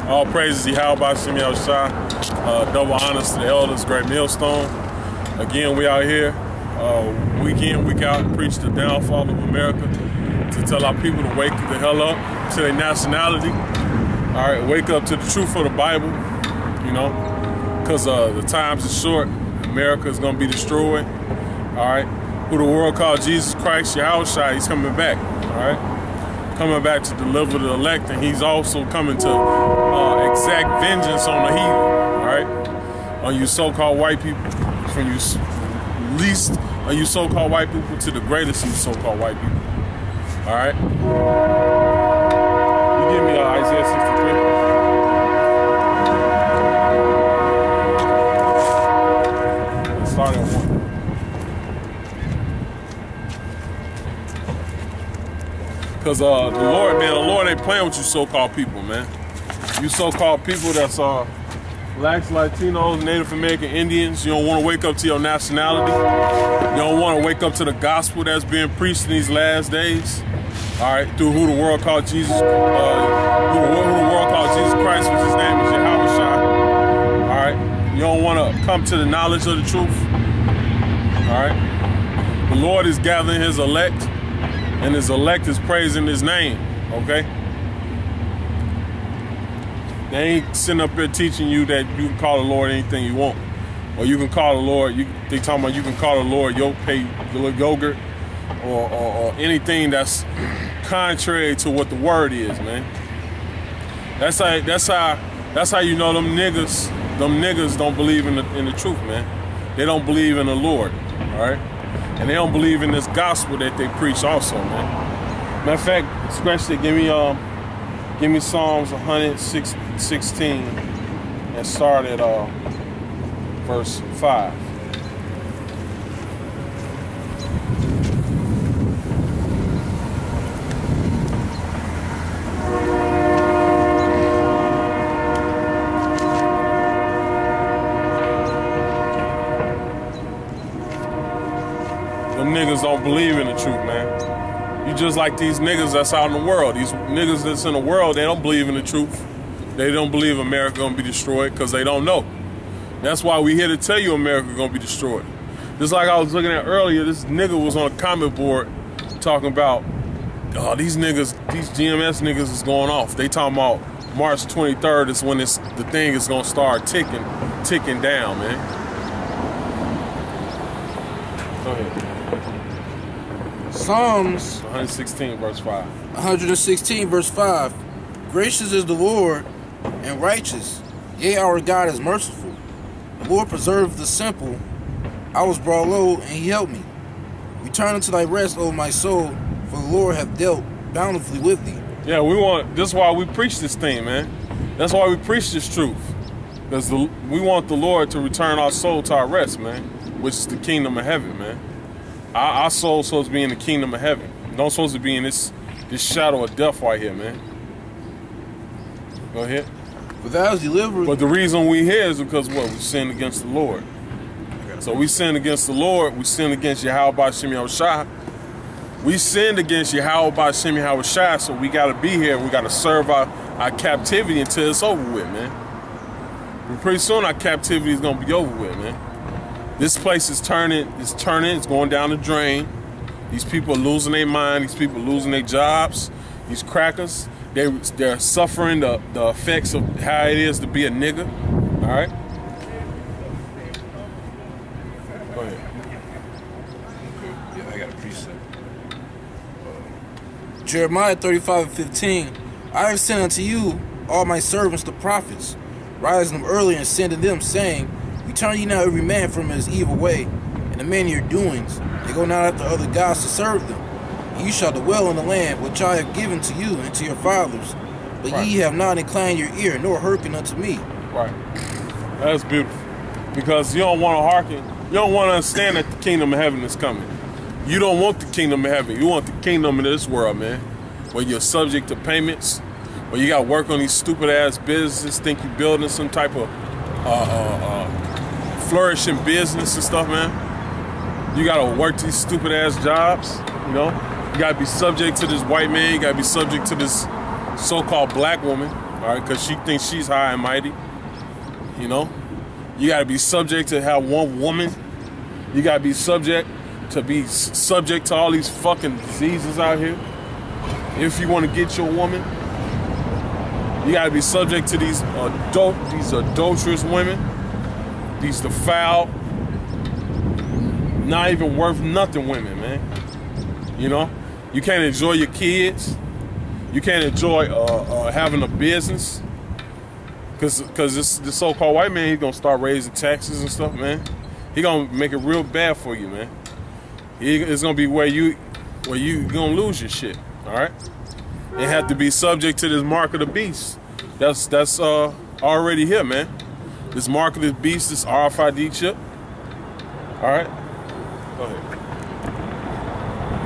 All praises YAHAWASHI. Double honors to the elders, great millstone. Again, we out here week in, week out, preach the downfall of America, to tell our people to wake the hell up to their nationality. All right, wake up to the truth of the Bible, you know, because the times is short. America is going to be destroyed. All right, who the world called Jesus Christ, YAHAWASHI, he's coming back. All right, coming back to deliver the elect, and he's also coming to exact vengeance on the heathen. All right, on you so-called white people, from you least of you so-called white people to the greatest of you so-called white people. All right, you give me Isaiah 63. Start at 1. Because the Lord, man, the Lord ain't playing with you so-called people, man. You so-called people that's blacks, Latinos, Native American Indians, you don't want to wake up to your nationality. You don't want to wake up to the gospel that's being preached in these last days. All right, through who the world called Jesus, who the world called Jesus Christ, which his name is YAHAWASHI. All right, you don't want to come to the knowledge of the truth. All right, the Lord is gathering his elect, and his elect is praising his name. Okay. They ain't sitting up here teaching you that you can call the Lord anything you want. Or you can call the Lord, they talking about you can call the Lord yogurt or anything that's contrary to what the word is, man. That's how you know them niggas don't believe in the truth, man. They don't believe in the Lord, all right? And they don't believe in this gospel that they preach also, man. Matter of fact, especially give me Psalms 116 and start at verse 5. Them niggas don't believe in the truth, man. You just like these niggas that's out in the world. These niggas that's in the world, they don't believe in the truth. They don't believe America gonna be destroyed because they don't know. That's why we here to tell you America gonna be destroyed. Just like I was looking at earlier, this nigga was on a comment board talking about, oh, these niggas, these GMS niggas is going off. They talking about March 23rd is when the thing is gonna start ticking down, man. Go ahead. Psalms 116 verse 5. 116 verse 5. Gracious is the Lord and righteous. Yea, our God is merciful. The Lord preserved the simple. I was brought low, and he helped me. Return unto thy rest, O my soul, for the Lord hath dealt bountifully with thee. Yeah, this is why we preach this thing, man. That's why we preach this truth. Because we want the Lord to return our soul to our rest, man, which is the kingdom of heaven, man. Our soul's supposed to be in the kingdom of heaven. Don't supposed to be in this shadow of death right here, man. Go ahead. But thou hast delivered. But the reason we here is because what? We sinned against the Lord. So we sinned against the Lord. We sinned against YAHAWASHI. We sinned against YAHAWASHI, so we got to be here. We got to serve our captivity until it's over with, man. And pretty soon our captivity is going to be over with, man. This place is turning, it's going down the drain. These people are losing their mind. These people are losing their jobs. These crackers, they're suffering the effects of how it is to be a nigga. All right? Go ahead. Yeah, I got a precept. Jeremiah 35:15. I have sent unto you all my servants the prophets, rising them early and sending them, saying, return ye now every man from his evil way, and the man of your doings, and go not after other gods to serve them. And you shall dwell in the land which I have given to you and to your fathers, but ye have not inclined your ear, nor hearkened unto me. Right. That's beautiful. Because you don't want to hearken. You don't want to understand that the kingdom of heaven is coming. You don't want the kingdom of heaven. You want the kingdom of this world, man, where you're subject to payments, where you got to work on these stupid-ass businesses, think you're building some type of flourishing business and stuff, man. You got to work these stupid-ass jobs, you know. You got to be subject to this white man. You got to be subject to this so-called black woman, all right, because she thinks she's high and mighty. You know, you got to be subject to have one woman. You got to be subject to all these fucking diseases out here. If you want to get your woman, you got to be subject to these adulterous women, these defiled, not even worth nothing women, man. You know, you can't enjoy your kids. You can't enjoy having a business. Cause this so-called white man, he's gonna start raising taxes and stuff, man. He gonna make it real bad for you, man. It's gonna be where you gonna lose your shit. All right. They have to be subject to this mark of the beast. That's already here, man. This mark of the beast, this RFID chip. All right. Go ahead.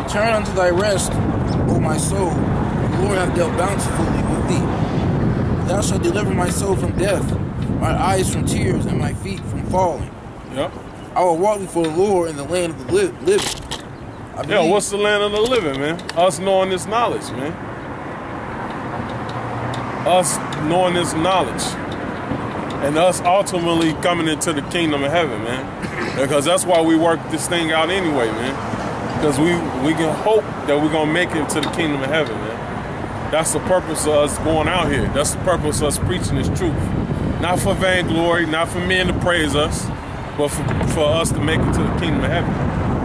Return unto thy rest, O my soul. The Lord hath dealt bountifully with thee. Thou shalt deliver my soul from death, my eyes from tears, and my feet from falling. Yep. I will walk before the Lord in the land of the living. Yeah, what's the land of the living, man? Us knowing this knowledge, man. Us knowing this knowledge. And us ultimately coming into the kingdom of heaven, man. Because that's why we work this thing out anyway, man. Because we can hope that we're going to make it to the kingdom of heaven, man. That's the purpose of us going out here. That's the purpose of us preaching this truth. Not for vainglory, not for men to praise us, but for us to make it to the kingdom of heaven.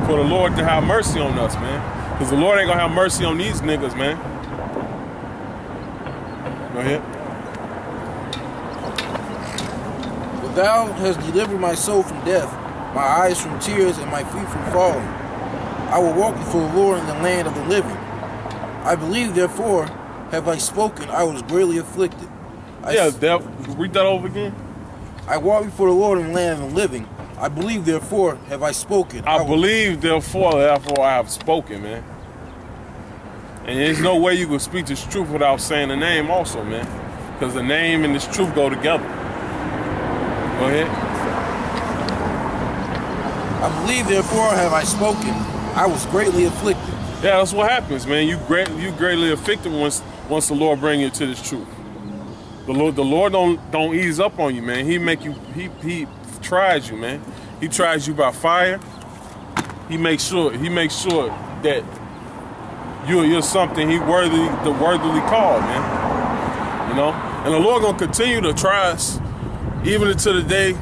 For the Lord to have mercy on us, man. Because the Lord ain't going to have mercy on these niggas, man. Go ahead. But thou hast delivered my soul from death, my eyes from tears, and my feet from falling. I will walk before the Lord in the land of the living. I believe, therefore, have I spoken, I was greatly afflicted. Read that over again. I walk before the Lord in the land of the living. I believe, therefore, have I spoken. I believe, therefore I have spoken, man. And there's no way you can speak this truth without saying the name also, man. Because the name and this truth go together. Go ahead. I believe, therefore, have I spoken. I was greatly afflicted. Yeah, that's what happens, man. You greatly afflicted once the Lord bring you to this truth. The Lord don't ease up on you, man. He tries you, man. He tries you by fire. He makes sure that you're something he worthily called, man. You know? And the Lord gonna continue to try us even until the day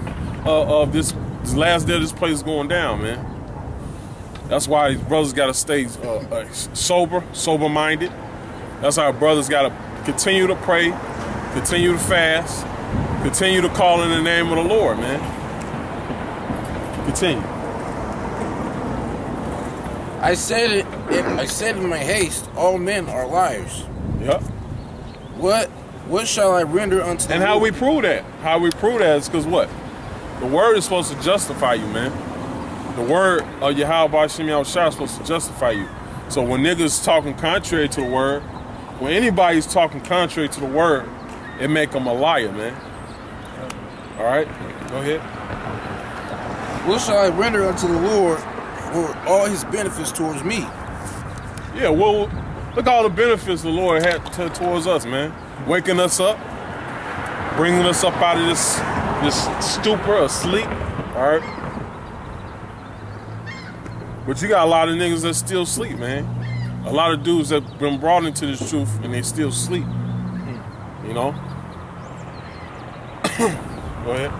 of this last day of this place is going down, man. That's why these brothers got to stay sober-minded. That's how brothers got to continue to pray, continue to fast, continue to call in the name of the Lord, man. Continue. I said in my haste, all men are liars. Yep. What shall I render unto the Lord? And how we prove that? How we prove that is because what? The word is supposed to justify you, man. The word of YAHAWASHI is supposed to justify you. So when niggas talking contrary to the word, when anybody's talking contrary to the word, it make them a liar, man. All right, go ahead. What shall I render unto the Lord for all his benefits towards me? Yeah, well, look all the benefits the Lord had towards us, man. Waking us up, bringing us up out of this stupor or sleep, all right? But you got a lot of niggas that still sleep, man. A lot of dudes that been brought into this truth and they still sleep. You know? Go ahead.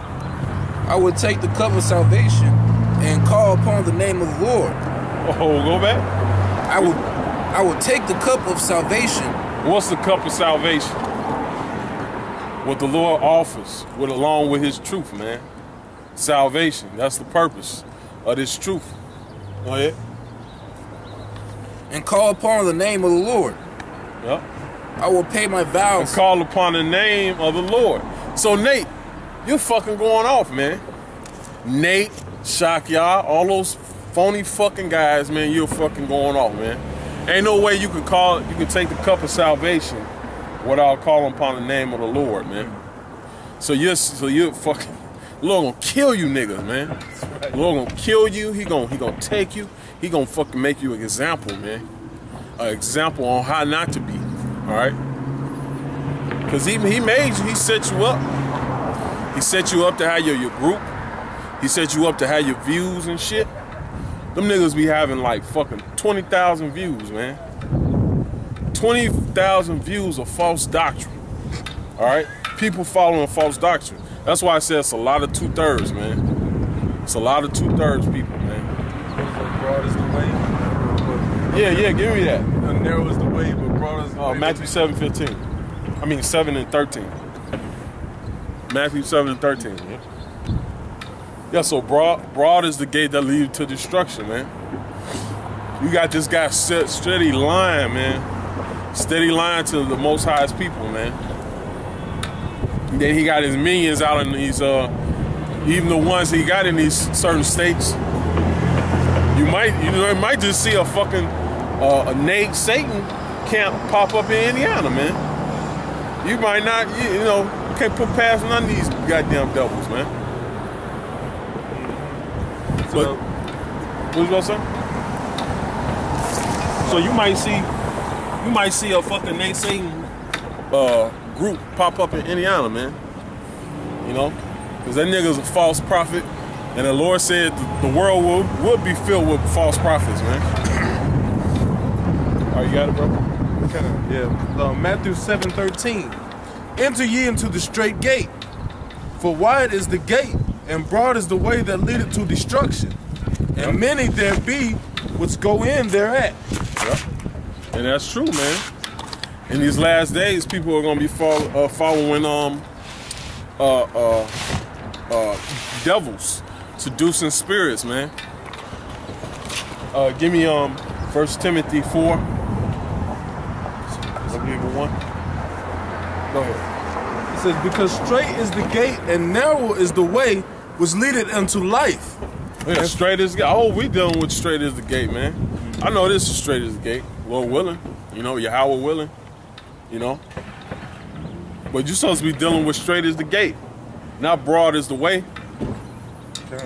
I would take the cup of salvation and call upon the name of the Lord. Oh, go back. I would take the cup of salvation. What's the cup of salvation? What the Lord offers, along with his truth, man. Salvation. That's the purpose of this truth. Go ahead. And call upon the name of the Lord. Yep. I will pay my vows. And call upon the name of the Lord. So Nate, you're fucking going off, man. Nate, Shakya, all those phony fucking guys, man, you're fucking going off, man. Ain't no way you can take the cup of salvation without calling upon the name of the Lord, man. So you're fucking, the Lord gonna kill you niggas, man. The Lord gonna kill you. He gonna take you. He gonna fucking make you an example, man. An example on how not to be. All right. Because he made you, he set you up. He set you up to have your group. He set you up to have your views and shit. Them niggas be having like fucking 20,000 views, man. 20,000 views of false doctrine. All right? People following false doctrine. That's why I said it's a lot of 2/3, man. It's a lot of 2/3 people, man. Broad is the way. Yeah, give me that. Narrow is the way, but broad is the way. Matthew 7:15. I mean 7 and 13. Matthew 7 and 13. Yeah. Yeah, so broad is the gate that leads to destruction, man. You got this guy steady lying, man. Steady lying to the Most High's people, man. And then he got his minions out in these, even the ones he got in these certain states. You might just see a fucking a Nate Satan camp pop up in Indiana, man. You might not, you know, can't put past none of these goddamn devils, man. But what was you gonna say? So you might see a fucking Nate Satan group pop up in Indiana, man. You know, because that nigga's a false prophet, and the Lord said the world would be filled with false prophets, man. Oh, you got it, bro? Yeah. Matthew 7:13. Enter ye into the straight gate, for wide is the gate, and broad is the way that leadeth to destruction, and many there be which go in thereat. Yep. And that's true, man. In these last days, people are gonna be following devils, seducing spirits, man. Give me 1 Timothy 4. One. Go ahead. It says, because straight is the gate and narrow is the way which leadeth unto life. Yeah, straight is the gate. Oh, we dealing with straight is the gate, man. I know this is straight as the gate. Lord willing. You know, YAHAWAH willing. You know. But you're supposed to be dealing with straight as the gate. Not broad is the way.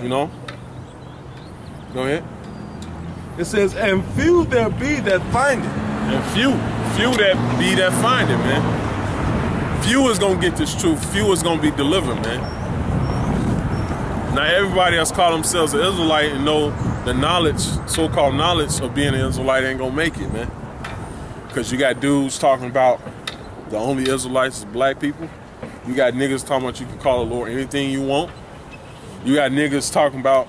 You know. Go ahead. It says, and few there be that find it. And few that be that find it, man. Few is gonna get this truth. Few is gonna be delivered, man. Now everybody that's called themselves an Israelite and know the knowledge, so-called knowledge of being an Israelite ain't gonna make it, man. Because you got dudes talking about the only Israelites is black people. You got niggas talking about you can call the Lord anything you want. You got niggas talking about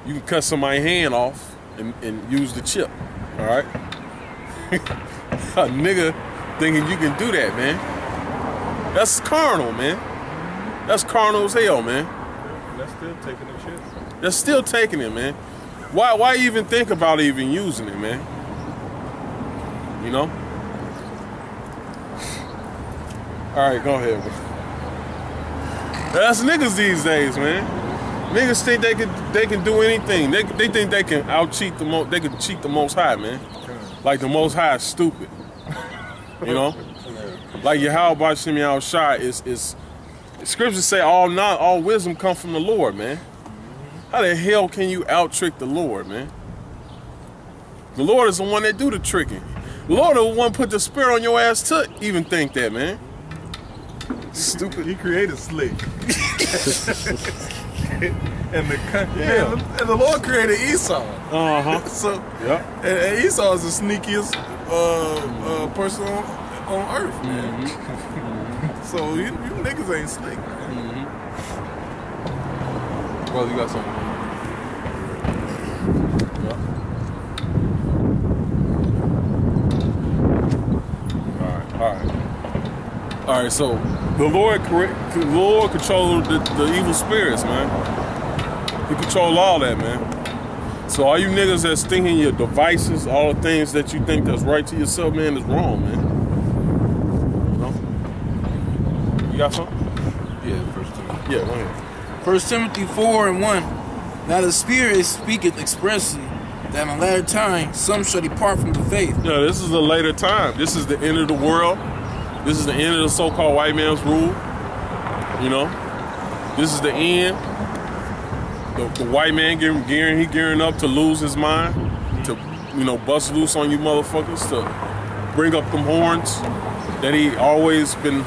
you can cut somebody's hand off and use the chip, all right? A nigga thinking you can do that, man. That's carnal, man. That's carnal as hell, man. That's still taking the shit. That's still taking it, man. Why even think about even using it, man? You know? All right, go ahead. That's niggas these days, man. Niggas think they can do anything. They think they can out-cheat they can cheat the Most High, man. Like the Most High is stupid. You know? Like YAHAWASHI is scriptures say all wisdom come from the Lord, man. How the hell can you out-trick the Lord, man? The Lord is the one that do the tricking. The Lord is the one put the spirit on your ass to even think that, man. Stupid. He created slick. And the Lord created Esau. So and Esau is the sneakiest person on earth, man. So you niggas ain't slick, man. Well, you got something. All right. So the Lord controls the evil spirits, man. He controls all that, man. So all you niggas that's thinking your devices, all the things that you think that's right to yourself, man, is wrong, man. You know? You got something? Yeah, First Timothy. Yeah, go ahead. 1 Timothy 4:1. Now the Spirit speaketh expressly that in a latter time some shall depart from the faith. Yeah, this is a later time. This is the end of the world. This is the end of the so-called white man's rule. You know? This is the end. The white man gearing up to lose his mind, to, you know, bust loose on you motherfuckers, to bring up them horns, that he always been